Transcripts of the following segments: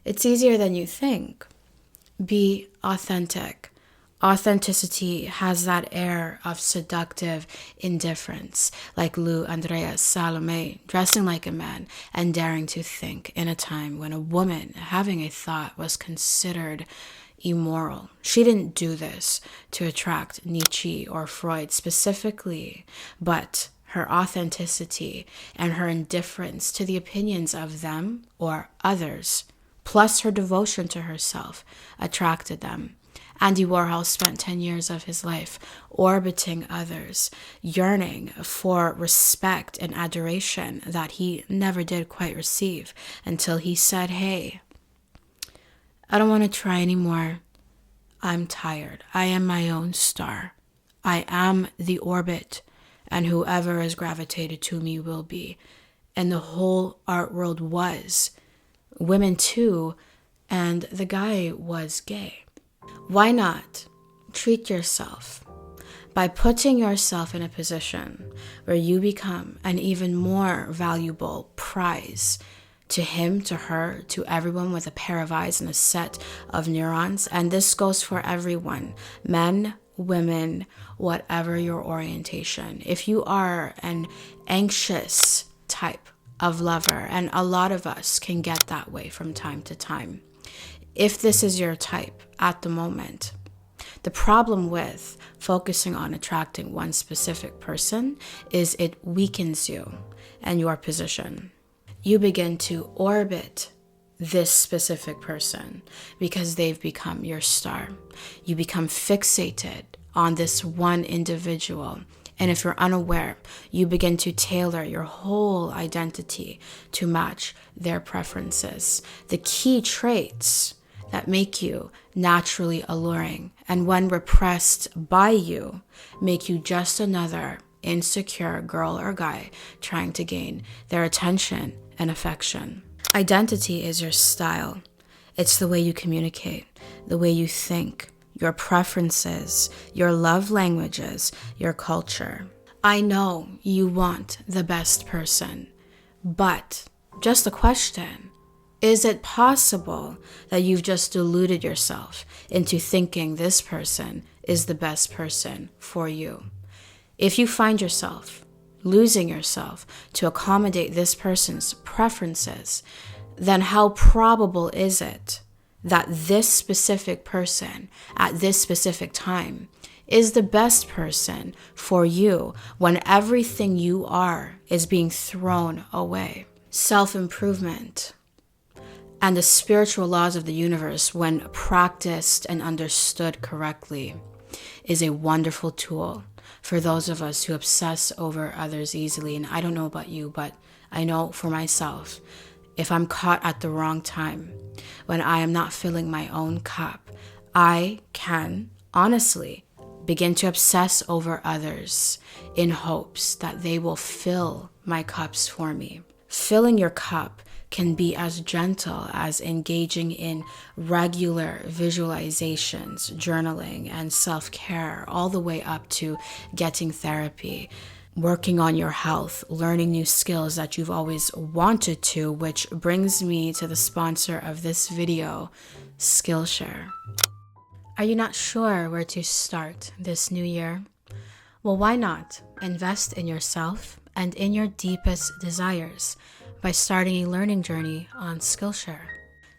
It's easier than you think. Be authentic. Authenticity has that air of seductive indifference, like Lou Andreas Salome, dressing like a man and daring to think in a time when a woman having a thought was considered immoral. She didn't do this to attract Nietzsche or Freud specifically, but her authenticity and her indifference to the opinions of them or others, plus her devotion to herself, attracted them. Andy Warhol spent 10 years of his life orbiting others, yearning for respect and adoration that he never did quite receive until he said, hey, I don't want to try anymore. I'm tired. I am my own star. I am the orbit, and whoever is gravitated to me will be. And the whole art world was. Women too, and the guy was gay. Why not treat yourself by putting yourself in a position where you become an even more valuable prize to him, to her, to everyone with a pair of eyes and a set of neurons? And this goes for everyone, men, women, whatever your orientation. If you are an anxious type of lover, and a lot of us can get that way from time to time, if this is your type at the moment, the problem with focusing on attracting one specific person is it weakens you and your position. You begin to orbit this specific person because they've become your star. You become fixated on this one individual. And if you're unaware, you begin to tailor your whole identity to match their preferences. The key traits that make you naturally alluring, and when repressed by you, make you just another insecure girl or guy trying to gain their attention and affection. Identity is your style. It's the way you communicate, the way you think, your preferences, your love languages, your culture. I know you want the best person, but just a question. Is it possible that you've just deluded yourself into thinking this person is the best person for you? If you find yourself losing yourself to accommodate this person's preferences, then how probable is it that this specific person at this specific time is the best person for you when everything you are is being thrown away? Self-improvement and the spiritual laws of the universe, when practiced and understood correctly, is a wonderful tool for those of us who obsess over others easily. And I don't know about you, but I know for myself, if I'm caught at the wrong time, when I am not filling my own cup, I can honestly begin to obsess over others in hopes that they will fill my cups for me. Filling your cup can be as gentle as engaging in regular visualizations, journaling, and self-care, all the way up to getting therapy, working on your health, learning new skills that you've always wanted to, which brings me to the sponsor of this video, Skillshare. Are you not sure where to start this new year? Well, why not invest in yourself and in your deepest desires by starting a learning journey on Skillshare.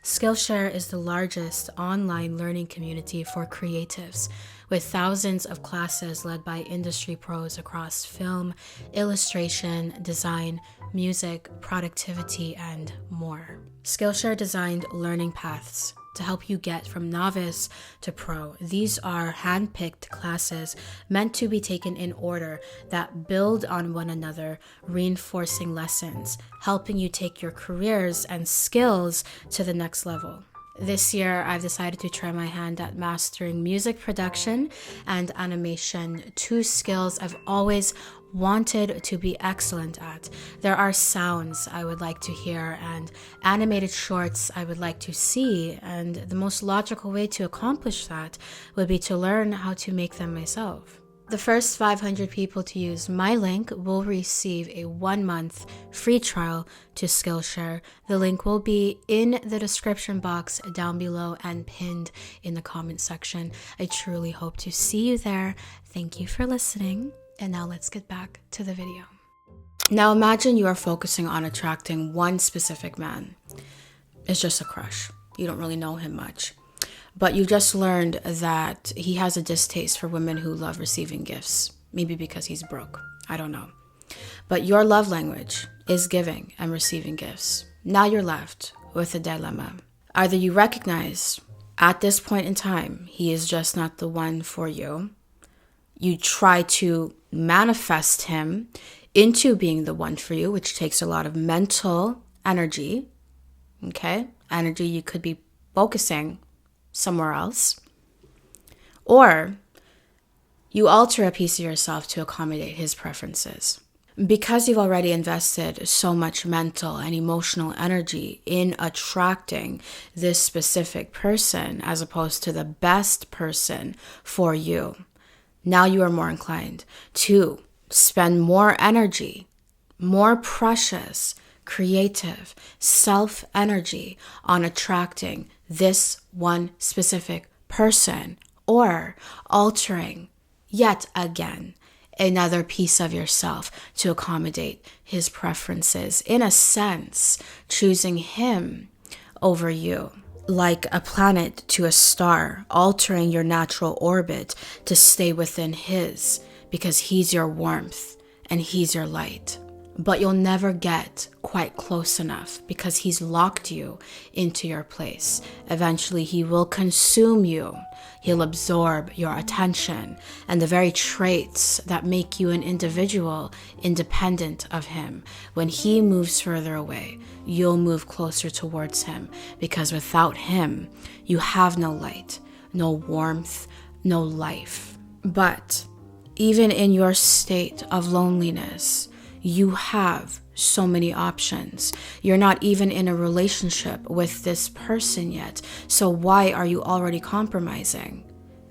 Skillshare is the largest online learning community for creatives, with thousands of classes led by industry pros across film, illustration, design, music, productivity, and more. Skillshare designed learning paths to help you get from novice to pro. These are hand-picked classes meant to be taken in order that build on one another, reinforcing lessons, helping you take your careers and skills to the next level. This year, I've decided to try my hand at mastering music production and animation, two skills I've always wanted to be excellent at. There are sounds I would like to hear and animated shorts I would like to see, and the most logical way to accomplish that would be to learn how to make them myself. The first 500 people to use my link will receive a 1-month free trial to Skillshare. The link will be in the description box down below and pinned in the comment section. I truly hope to see you there. Thank you for listening. And now let's get back to the video. Now imagine you are focusing on attracting one specific man. It's just a crush. You don't really know him much. But you just learned that he has a distaste for women who love receiving gifts. Maybe because he's broke. I don't know. But your love language is giving and receiving gifts. Now you're left with a dilemma. Either you recognize at this point in time, he is just not the one for you. You try to manifest him into being the one for you, which takes a lot of mental energy. Okay? Energy you could be focusing somewhere else. Or you alter a piece of yourself to accommodate his preferences. Because you've already invested so much mental and emotional energy in attracting this specific person as opposed to the best person for you, now you are more inclined to spend more energy, more precious, creative, self-energy on attracting this one specific person, or altering yet again another piece of yourself to accommodate his preferences. In a sense, choosing him over you, like a planet to a star, altering your natural orbit to stay within his, because he's your warmth and he's your light. But you'll never get quite close enough because he's locked you into your place. Eventually, he will consume you. He'll absorb your attention and the very traits that make you an individual independent of him. When he moves further away, you'll move closer towards him, because without him, you have no light, no warmth, no life. But even in your state of loneliness, you have so many options. You're not even in a relationship with this person yet. So why are you already compromising?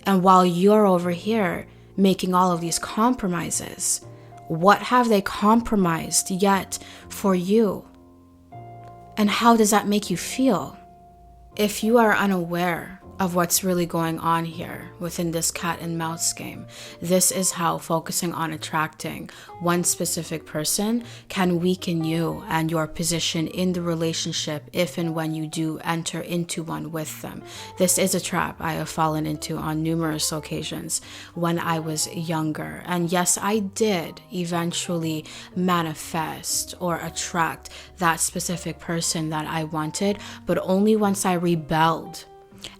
And while you're over here making all of these compromises, what have they compromised yet for you? And how does that make you feel? If you are unaware of what's really going on here within this cat and mouse game, this is how focusing on attracting one specific person can weaken you and your position in the relationship if and when you do enter into one with them. This is a trap I have fallen into on numerous occasions when I was younger. And yes, I did eventually manifest or attract that specific person that I wanted, but only once I rebelled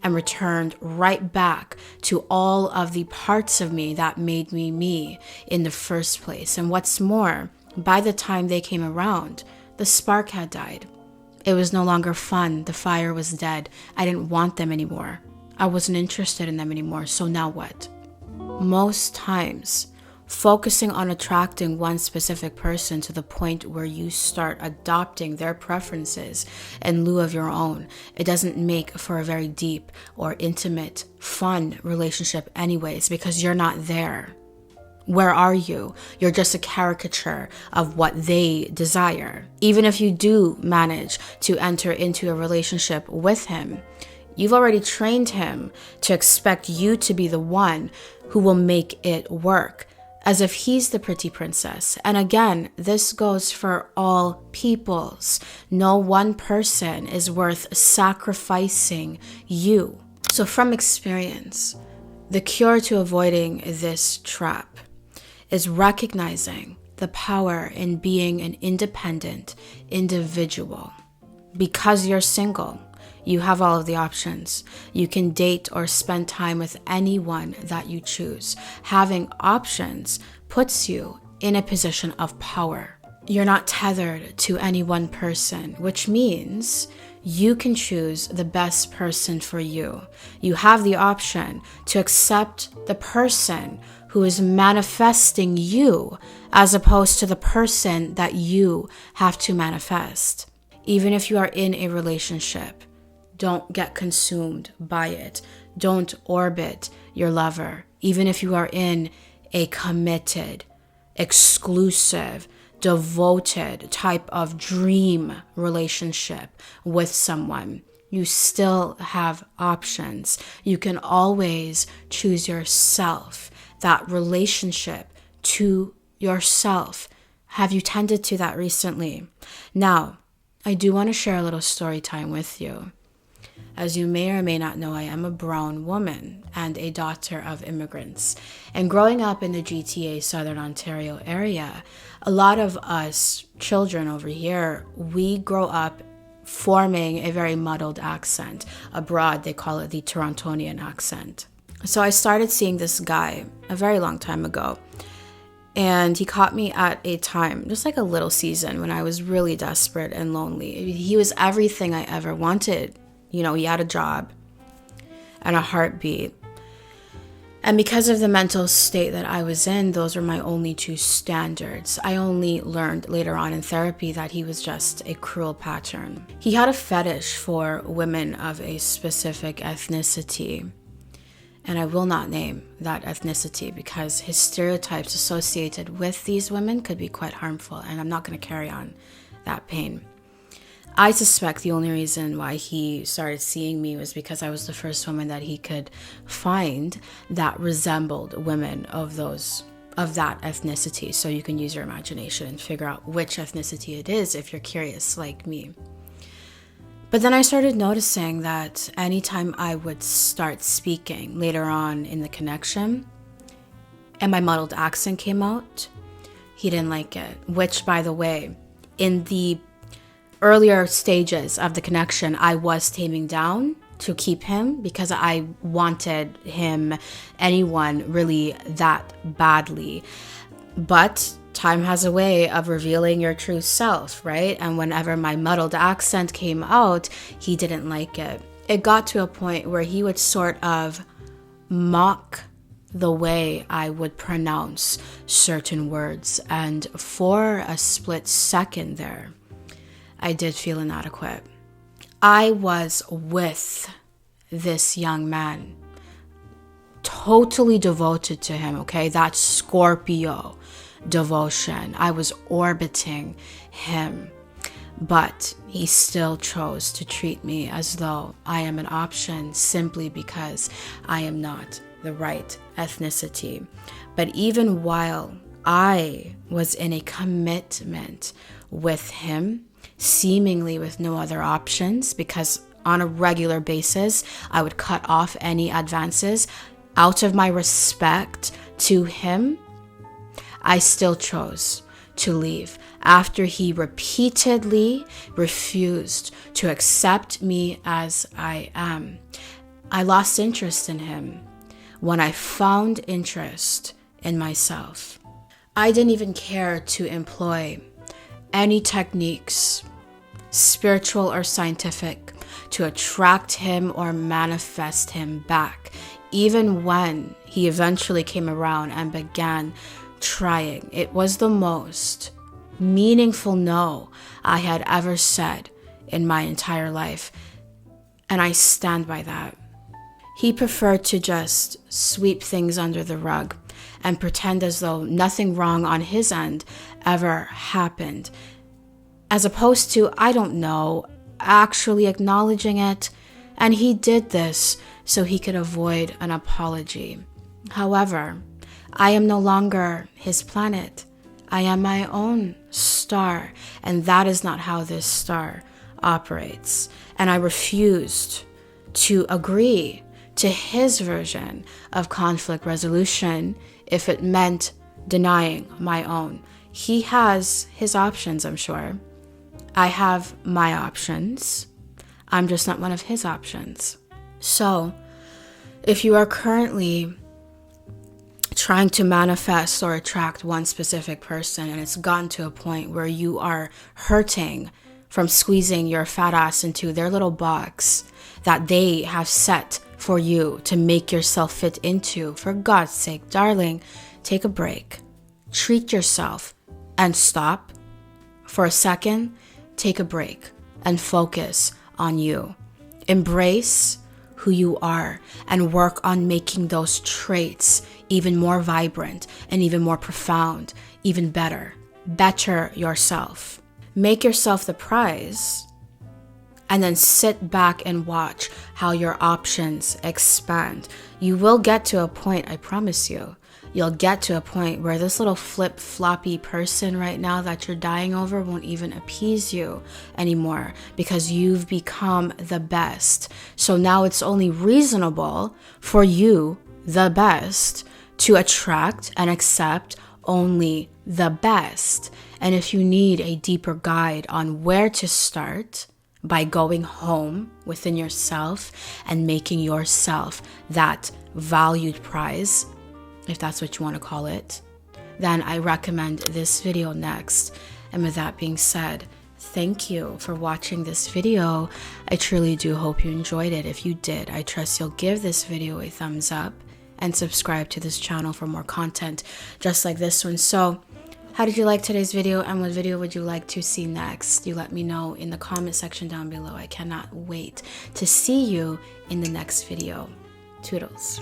and returned right back to all of the parts of me that made me me in the first place. And what's more, by the time they came around, the spark had died. It was no longer fun. The fire was dead. I didn't want them anymore. I wasn't interested in them anymore. So now what? Most times, focusing on attracting one specific person to the point where you start adopting their preferences in lieu of your own, it doesn't make for a very deep or intimate, fun relationship anyways, because you're not there. Where are you? You're just a caricature of what they desire. Even if you do manage to enter into a relationship with him, you've already trained him to expect you to be the one who will make it work, as if he's the pretty princess. And again, this goes for all peoples. No one person is worth sacrificing you. So from experience, the cure to avoiding this trap is recognizing the power in being an independent individual. Because you're single, you have all of the options. You can date or spend time with anyone that you choose. Having options puts you in a position of power. You're not tethered to any one person, which means you can choose the best person for you. You have the option to accept the person who is manifesting you as opposed to the person that you have to manifest. Even if you are in a relationship, don't get consumed by it. Don't orbit your lover. Even if you are in a committed, exclusive, devoted type of dream relationship with someone, you still have options. You can always choose yourself, that relationship to yourself. Have you tended to that recently? Now, I do want to share a little story time with you. As you may or may not know, I am a brown woman and a daughter of immigrants. And growing up in the GTA Southern Ontario area, a lot of us children over here, we grow up forming a very muddled accent. Abroad, they call it the Torontonian accent. So I started seeing this guy a very long time ago. And he caught me at a time, just like a little season, when I was really desperate and lonely. He was everything I ever wanted. You know, he had a job and a heartbeat. And because of the mental state that I was in, those were my only two standards. I only learned later on in therapy that he was just a cruel pattern. He had a fetish for women of a specific ethnicity. And I will not name that ethnicity because his stereotypes associated with these women could be quite harmful. And I'm not going to carry on that pain. I suspect the only reason why he started seeing me was because I was the first woman that he could find that resembled women of that ethnicity. So you can use your imagination and figure out which ethnicity it is if you're curious like me. But then I started noticing that anytime I would start speaking later on in the connection and my muddled accent came out, he didn't like it. Which, by the way, in the earlier stages of the connection, I was taming down to keep him because I wanted him, anyone really that badly. But time has a way of revealing your true self, right? And whenever my muddled accent came out, he didn't like it. It got to a point where he would sort of mock the way I would pronounce certain words. And for a split second there, I did feel inadequate. I was with this young man, totally devoted to him, okay? That Scorpio devotion. I was orbiting him, but he still chose to treat me as though I am an option simply because I am not the right ethnicity. But even while I was in a commitment with him, seemingly with no other options, because on a regular basis, I would cut off any advances out of my respect to him, I still chose to leave after he repeatedly refused to accept me as I am. I lost interest in him when I found interest in myself. I didn't even care to employ any techniques, spiritual or scientific, to attract him or manifest him back, even when he eventually came around and began trying. It was the most meaningful no I had ever said in my entire life, and I stand by that. He preferred to just sweep things under the rug and pretend as though nothing wrong on his end ever happened, as opposed to, I don't know, actually acknowledging it. And he did this so he could avoid an apology. However, I am no longer his planet. I am my own star, and that is not how this star operates. And I refused to agree to his version of conflict resolution if it meant denying my own. He has his options, I'm sure. I have my options. I'm just not one of his options. So, if you are currently trying to manifest or attract one specific person and it's gotten to a point where you are hurting from squeezing your fat ass into their little box that they have set for you to make yourself fit into, for God's sake, darling, take a break. Treat yourself and stop for a second. Take a break and focus on you. Embrace who you are and work on making those traits even more vibrant, and even more profound, even better. Better yourself. Make yourself the prize, and then sit back and watch how your options expand. You will get to a point, I promise you. You'll get to a point where this little flip-floppy person right now that you're dying over won't even appease you anymore, because you've become the best. So now it's only reasonable for you, the best, to attract and accept only the best. And if you need a deeper guide on where to start, by going home within yourself and making yourself that valued prize, if that's what you want to call it, then I recommend this video next. And with that being said, thank you for watching this video. I truly do hope you enjoyed it. If you did, I trust you'll give this video a thumbs up and subscribe to this channel for more content just like this one. So how did you like today's video, and what video would you like to see next? You let me know in the comment section down below. I cannot wait to see you in the next video. Toodles.